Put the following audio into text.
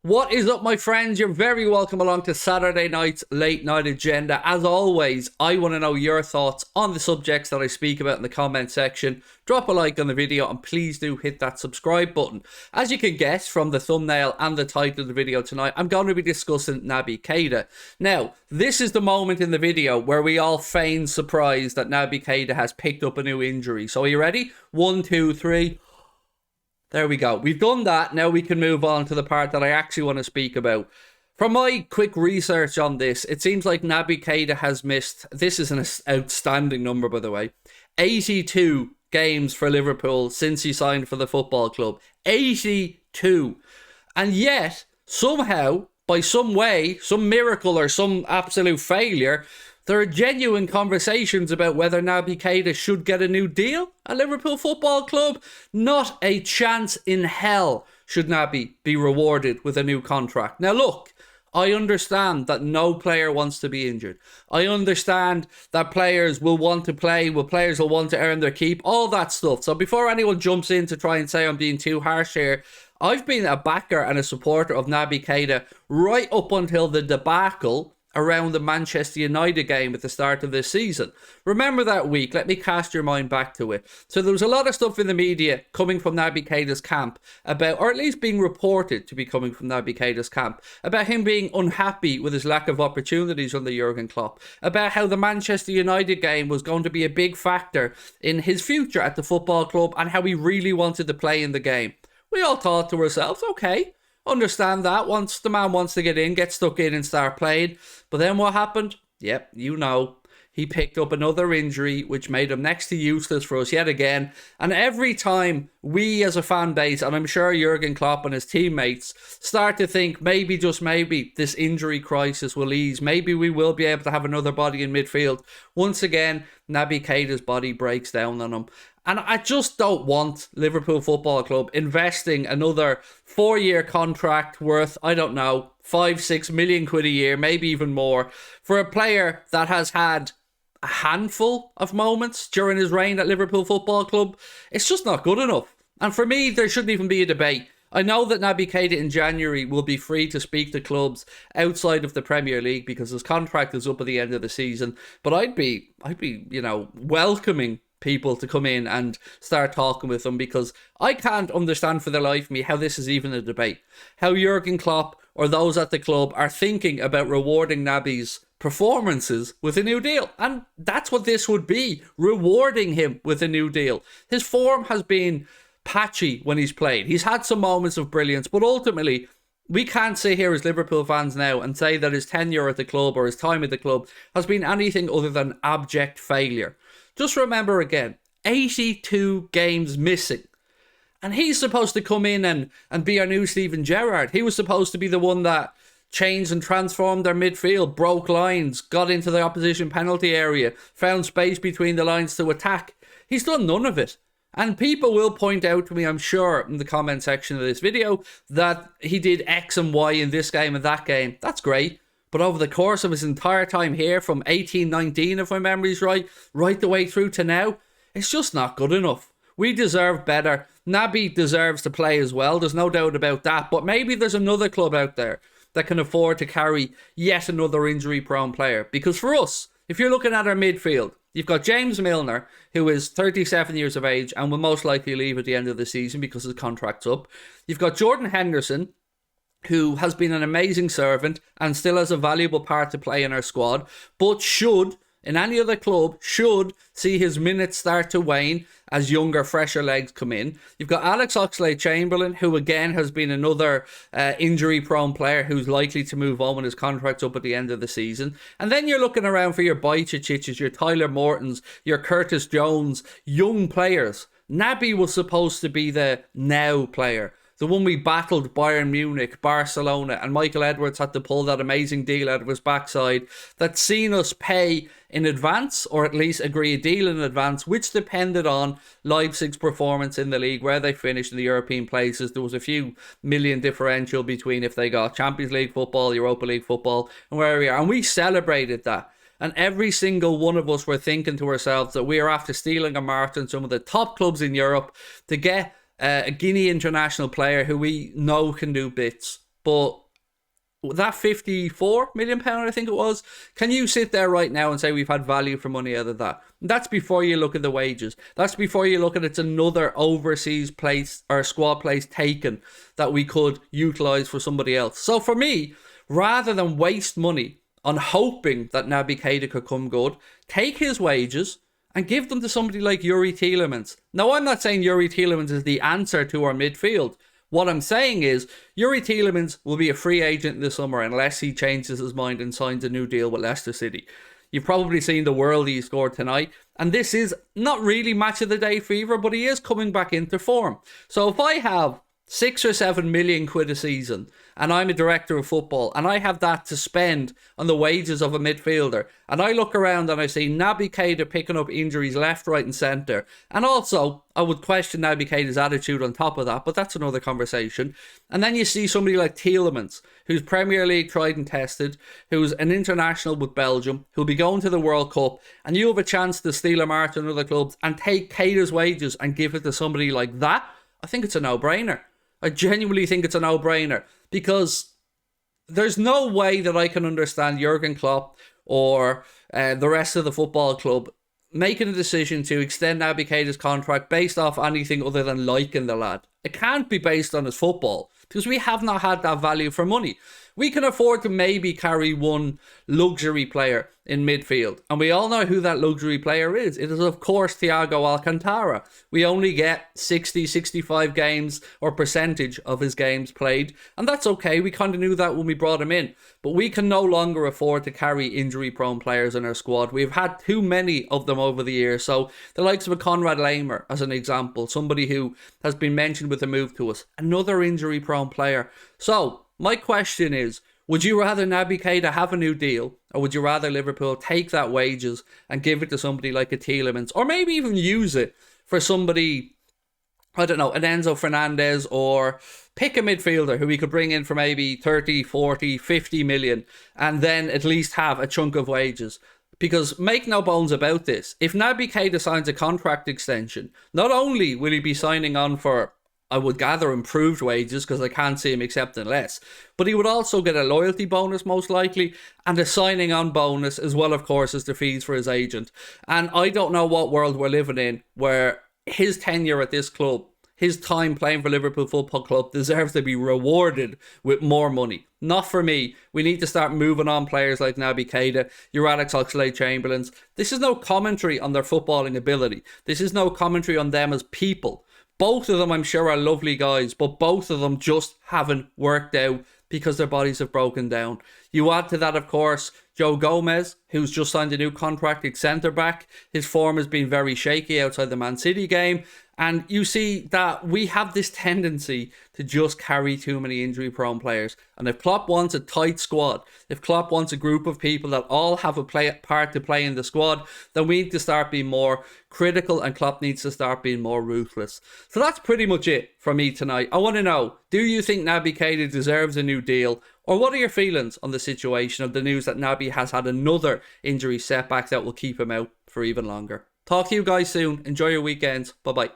What is up, my friends? You're very welcome along to Saturday night's late night agenda. As always, I want to know your thoughts on the subjects that I speak about in the comment section. Drop a like on the video and please do hit that subscribe button. As you can guess from the thumbnail and the title of the video tonight, I'm going to be discussing Naby Keita. Now, this is the moment in the video where we all feign surprise that Naby Keita has picked up a new injury. So are you ready? 1, 2, 3... There we go. We've done that. Now we can move on to the part that I actually want to speak about. From my quick research on this, it seems like Naby Keita has missed, this is an outstanding number by the way, 82 games for Liverpool since he signed for the football club. 82. And yet, somehow, by some way, some miracle or some absolute failure, there are genuine conversations about whether Naby Keita should get a new deal at Liverpool Football Club. Not a chance in hell should Naby be rewarded with a new contract. Now look, I understand that no player wants to be injured. I understand that players will want to play, players will want to earn their keep, all that stuff. So before anyone jumps in to try and say I'm being too harsh here, I've been a backer and a supporter of Naby Keita right up until the debacle around the Manchester United game at the start of this season. Remember that week? Let me cast your mind back to it. So there was a lot of stuff in the media coming from Naby Keita's camp about, or at least being reported to be coming from Naby Keita's camp, about him being unhappy with his lack of opportunities under Jurgen Klopp, about how the Manchester United game was going to be a big factor in his future at the football club and how he really wanted to play in the game. We all thought to ourselves, okay, understand that. Once the man wants to get stuck in and start playing. But then what happened? Yep, you know. He picked up another injury, which made him next to useless for us yet again. And every time we as a fan base, and I'm sure Jurgen Klopp and his teammates, start to think maybe, just maybe, this injury crisis will ease. Maybe we will be able to have another body in midfield. Once again, Naby Keita's body breaks down on him. And I just don't want Liverpool Football Club investing another 4-year contract worth, I don't know, 5-6 million quid a year, maybe even more, for a player that has had a handful of moments during his reign at Liverpool Football Club. It's just not good enough. And for me, there shouldn't even be a debate. I know that Naby Keita in January will be free to speak to clubs outside of the Premier League because his contract is up at the end of the season. But I'd be, welcoming people to come in and start talking with them, because I can't understand for the life of me how this is even a debate. How Jurgen Klopp or those at the club are thinking about rewarding Naby's performances with a new deal. And that's what this would be, rewarding him with a new deal. His form has been patchy when he's played. He's had some moments of brilliance, but ultimately, we can't sit here as Liverpool fans now and say that his tenure at the club or his time at the club has been anything other than abject failure. Just remember again, 82 games missing. And he's supposed to come in and be our new Steven Gerrard. He was supposed to be the one that changed and transformed their midfield, broke lines, got into the opposition penalty area, found space between the lines to attack. He's done none of it. And people will point out to me, I'm sure, in the comment section of this video, that he did X and Y in this game and that game. That's great. But over the course of his entire time here, from 18-19, if my memory's right the way through to now, it's just not good enough. We deserve better. Naby deserves to play as well, there's no doubt about that. But maybe there's another club out there that can afford to carry yet another injury-prone player. Because for us, if you're looking at our midfield, you've got James Milner, who is 37 years of age and will most likely leave at the end of the season because his contract's up. You've got Jordan Henderson, who has been an amazing servant and still has a valuable part to play in our squad, but should, in any other club, should see his minutes start to wane as younger, fresher legs come in. You've got Alex Oxlade-Chamberlain, who again has been another injury-prone player who's likely to move on when his contract's up at the end of the season. And then you're looking around for your Bajčetićs, your Tyler Mortons, your Curtis Jones, young players. Naby was supposed to be the now player. The one we battled Bayern Munich, Barcelona, and Michael Edwards had to pull that amazing deal out of his backside that's seen us pay in advance, or at least agree a deal in advance, which depended on Leipzig's performance in the league, where they finished in the European places. There was a few million differential between if they got Champions League football, Europa League football, and where we are. And we celebrated that. And every single one of us were thinking to ourselves that we are after stealing a march some of the top clubs in Europe to get a Guinea international player who we know can do bits. but that 54 million pound, I think it was, can you sit there right now and say we've had value for money out of that? That's before you look at the wages. That's before you look at it's another overseas place or squad place taken that we could utilise for somebody else. So for me, rather than waste money on hoping that Naby Keita could come good, take his wages and give them to somebody like Youri Tielemans. Now, I'm not saying Youri Tielemans is the answer to our midfield. What I'm saying is, Youri Tielemans will be a free agent this summer unless he changes his mind and signs a new deal with Leicester City. You've probably seen the world he scored tonight, and this is not really match of the day fever, but he is coming back into form. So if I have 6 or 7 million quid a season, and I'm a director of football, and I have that to spend on the wages of a midfielder, and I look around and I see Naby Keita picking up injuries left, right and centre, and also I would question Naby Keita's attitude on top of that, but that's another conversation. And then you see somebody like Tielemans, who's Premier League tried and tested, who's an international with Belgium, who'll be going to the World Cup, and you have a chance to steal him out in other clubs and take Keita's wages and give it to somebody like that. I think it's a no-brainer. I genuinely think it's a no-brainer, because there's no way that I can understand Jurgen Klopp or the rest of the football club making a decision to extend Naby Keita's contract based off anything other than liking the lad. It can't be based on his football, because we have not had that value for money. We can afford to maybe carry one luxury player in midfield, and we all know who that luxury player is. It is, of course, Thiago Alcantara. We only get 60, 65 games or percentage of his games played, and that's okay. We kind of knew that when we brought him in, but we can no longer afford to carry injury-prone players in our squad. We've had too many of them over the years. So the likes of a Conrad Lamer, as an example, somebody who has been mentioned with a move to us, another injury-prone player. So my question is, would you rather Naby Keita have a new deal, or would you rather Liverpool take that wages and give it to somebody like a Tielemans, or maybe even use it for somebody, I don't know, an Enzo Fernandez, or pick a midfielder who we could bring in for maybe 30, 40, 50 million, and then at least have a chunk of wages? Because make no bones about this, if Naby Keita signs a contract extension, not only will he be signing on for, I would gather, improved wages, because I can't see him accepting less, but he would also get a loyalty bonus most likely, and a signing on bonus as well, of course, as the fees for his agent. And I don't know what world we're living in where his tenure at this club, his time playing for Liverpool Football Club, deserves to be rewarded with more money. Not for me. We need to start moving on players like Naby Keita, your Alex Oxlade-Chamberlains. This is no commentary on their footballing ability. This is no commentary on them as people. Both of them, I'm sure, are lovely guys, but both of them just haven't worked out because their bodies have broken down. You add to that, of course, Joe Gomez, who's just signed a new contract at centre-back. His form has been very shaky outside the Man City game. And you see that we have this tendency to just carry too many injury-prone players. And if Klopp wants a tight squad, if Klopp wants a group of people that all have a part to play in the squad, then we need to start being more critical, and Klopp needs to start being more ruthless. So that's pretty much it from me tonight. I want to know, do you think Naby Keita deserves a new deal? Or what are your feelings on the situation of the news that Naby has had another injury setback that will keep him out for even longer? Talk to you guys soon. Enjoy your weekends. Bye-bye.